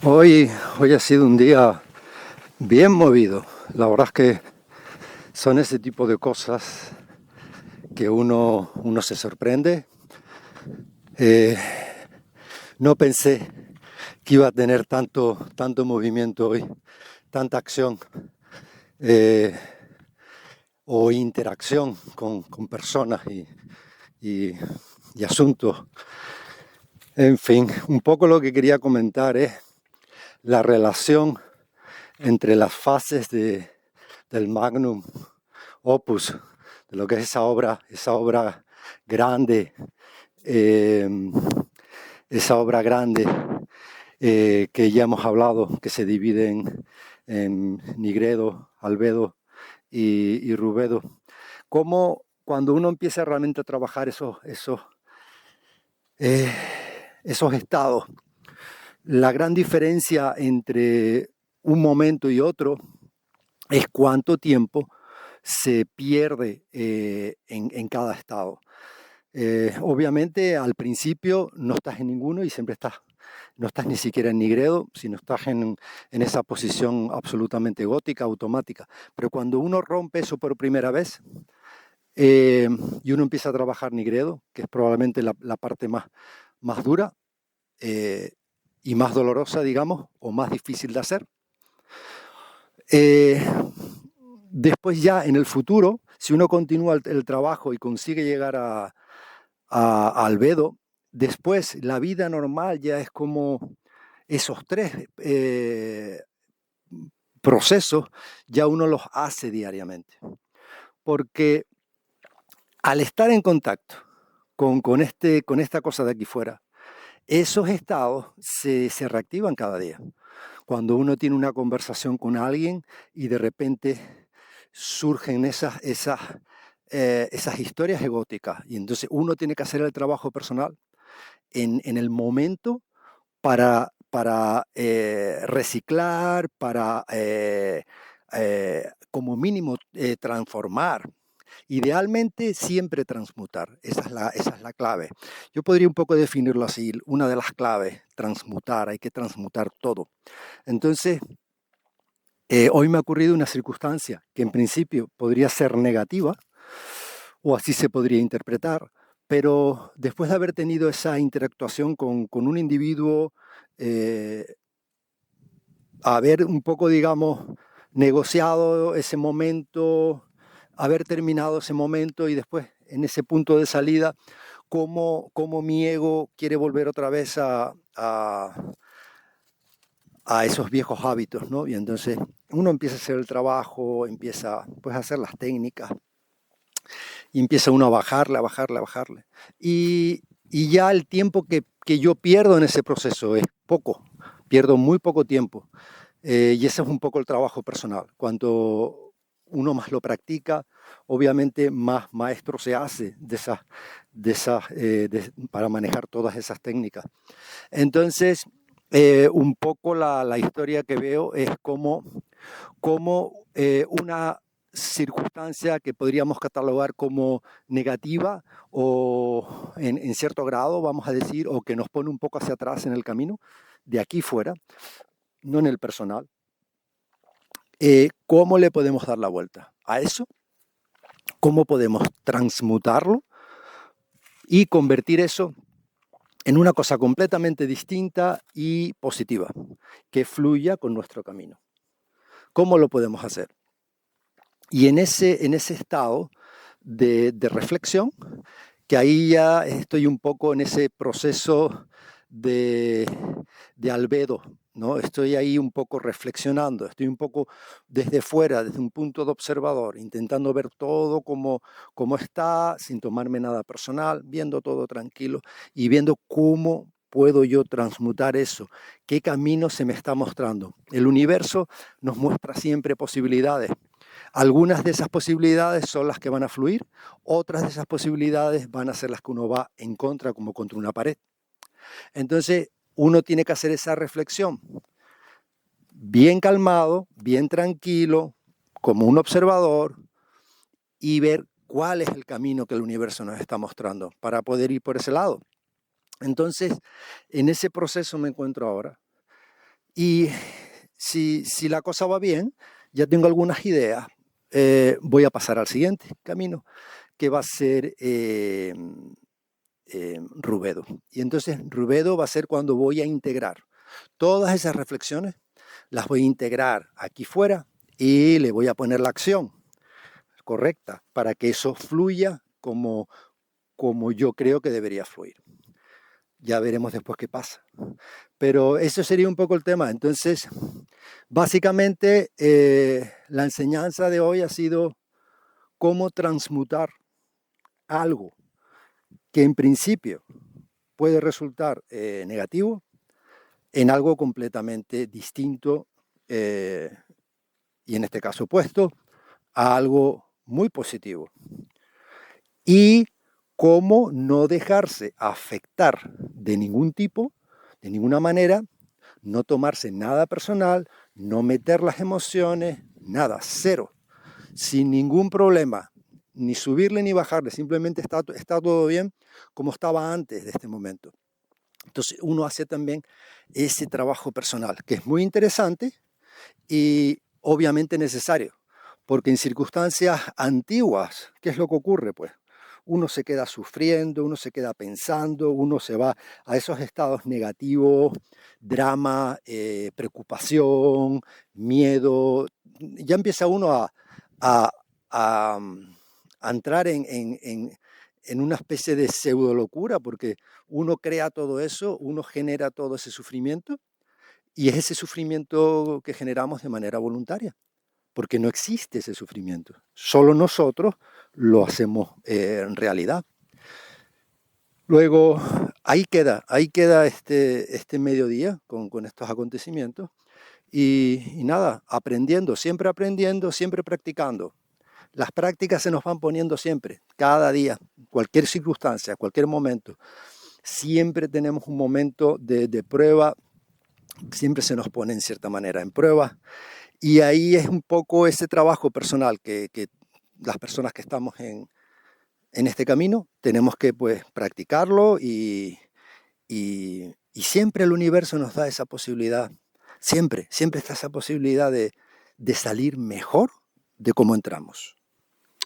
Hoy ha sido un día bien movido. La verdad es que son ese tipo de cosas que uno se sorprende. Eh, no pensé que iba a tener tanto movimiento hoy, tanta acción eh, o interacción con personas y- y asuntos. En fin, un poco lo que quería comentar es la relación entre las fases del Magnum Opus, de lo que es esa obra grande, eh, que ya hemos hablado, que se divide en Nigredo, Albedo y Rubedo. Cómo cuando uno empieza realmente a trabajar eh, esos estados, la gran diferencia entre un momento y otro es cuánto tiempo se pierde en cada estado. Obviamente al principio no estás en ninguno y siempre no estás ni siquiera en nigredo, sino estás en esa posición absolutamente gótica, automática. Pero cuando uno rompe eso por primera vez eh, y uno empieza a trabajar nigredo, que es probablemente la parte más dura eh, y más dolorosa, digamos, o más difícil de hacer, eh, después ya en el futuro, si uno continúa el trabajo y consigue llegar a Albedo, después la vida normal ya es como esos tres procesos, ya uno los hace diariamente. Porque al estar en contacto con esta cosa de aquí fuera, esos estados se reactivan cada día. Cuando uno tiene una conversación con alguien y de repente surgen esas historias egóticas y entonces uno tiene que hacer el trabajo personal en el momento para reciclar, para como mínimo transformar. Idealmente siempre transmutar, esa es la clave. Yo podría un poco definirlo así, una de las claves, transmutar, hay que transmutar todo. Entonces, hoy me ha ocurrido una circunstancia que en principio podría ser negativa, o así se podría interpretar, pero después de haber tenido esa interactuación con un individuo, eh, haber un poco, digamos, negociado ese momento, haber terminado ese momento y después en ese punto de salida, cómo mi ego quiere volver otra vez a esos viejos hábitos, ¿no? Y entonces uno empieza a hacer el trabajo, empieza pues, a hacer las técnicas y empieza uno a bajarle, a bajarle, a bajarle. Y ya el tiempo que yo pierdo en ese proceso es poco, pierdo muy poco tiempo. Y ese es un poco el trabajo personal. Cuanto uno más lo practica, obviamente más maestro se hace para manejar todas esas técnicas. Entonces, un poco la historia que veo es como una circunstancia que podríamos catalogar como negativa o en cierto grado, vamos a decir, o que nos pone un poco hacia atrás en el camino, de aquí fuera, no en el personal. ¿Cómo le podemos dar la vuelta a eso? ¿Cómo podemos transmutarlo y convertir eso en una cosa completamente distinta y positiva, que fluya con nuestro camino? ¿Cómo lo podemos hacer? Y en ese estado de reflexión, que ahí ya estoy un poco en ese proceso de, de albedo, ¿no? Estoy ahí un poco reflexionando, estoy un poco desde fuera, desde un punto de observador, intentando ver todo como está, sin tomarme nada personal, viendo todo tranquilo y viendo cómo puedo yo transmutar eso, qué camino se me está mostrando. El universo nos muestra siempre posibilidades. Algunas de esas posibilidades son las que van a fluir, otras de esas posibilidades van a ser las que uno va en contra, como contra una pared. Entonces, uno tiene que hacer esa reflexión bien calmado, bien tranquilo, como un observador, y ver cuál es el camino que el universo nos está mostrando para poder ir por ese lado. Entonces, en ese proceso me encuentro ahora. Y si la cosa va bien, ya tengo algunas ideas, voy a pasar al siguiente camino, que va a ser Rubedo. Y entonces Rubedo va a ser cuando voy a integrar todas esas reflexiones, las voy a integrar aquí fuera y le voy a poner la acción correcta para que eso fluya como yo creo que debería fluir. Ya veremos después qué pasa. Pero eso sería un poco el tema. Entonces, básicamente, la enseñanza de hoy ha sido cómo transmutar algo que en principio puede resultar negativo en algo completamente distinto y en este caso opuesto a algo muy positivo. Y cómo no dejarse afectar de ningún tipo, de ninguna manera, no tomarse nada personal, no meter las emociones, nada, cero, sin ningún problema, ni subirle ni bajarle, simplemente está todo bien como estaba antes de este momento. Entonces uno hace también ese trabajo personal, que es muy interesante y obviamente necesario, porque en circunstancias antiguas, ¿qué es lo que ocurre? Pues uno se queda sufriendo, uno se queda pensando, uno se va a esos estados negativos, drama, preocupación, miedo. Ya empieza uno a, a, a entrar en una especie de pseudo locura, porque uno crea todo eso, uno genera todo ese sufrimiento, y es ese sufrimiento que generamos de manera voluntaria, porque no existe ese sufrimiento. Solo nosotros lo hacemos en realidad. Luego, ahí queda este mediodía con estos acontecimientos. Y nada, aprendiendo, siempre practicando. Las prácticas se nos van poniendo siempre, cada día, cualquier circunstancia, cualquier momento. Siempre tenemos un momento de prueba, siempre se nos pone en cierta manera en prueba. Y ahí es un poco ese trabajo personal que las personas que estamos en este camino tenemos que pues practicarlo y siempre el universo nos da esa posibilidad, siempre está esa posibilidad de salir mejor de cómo entramos.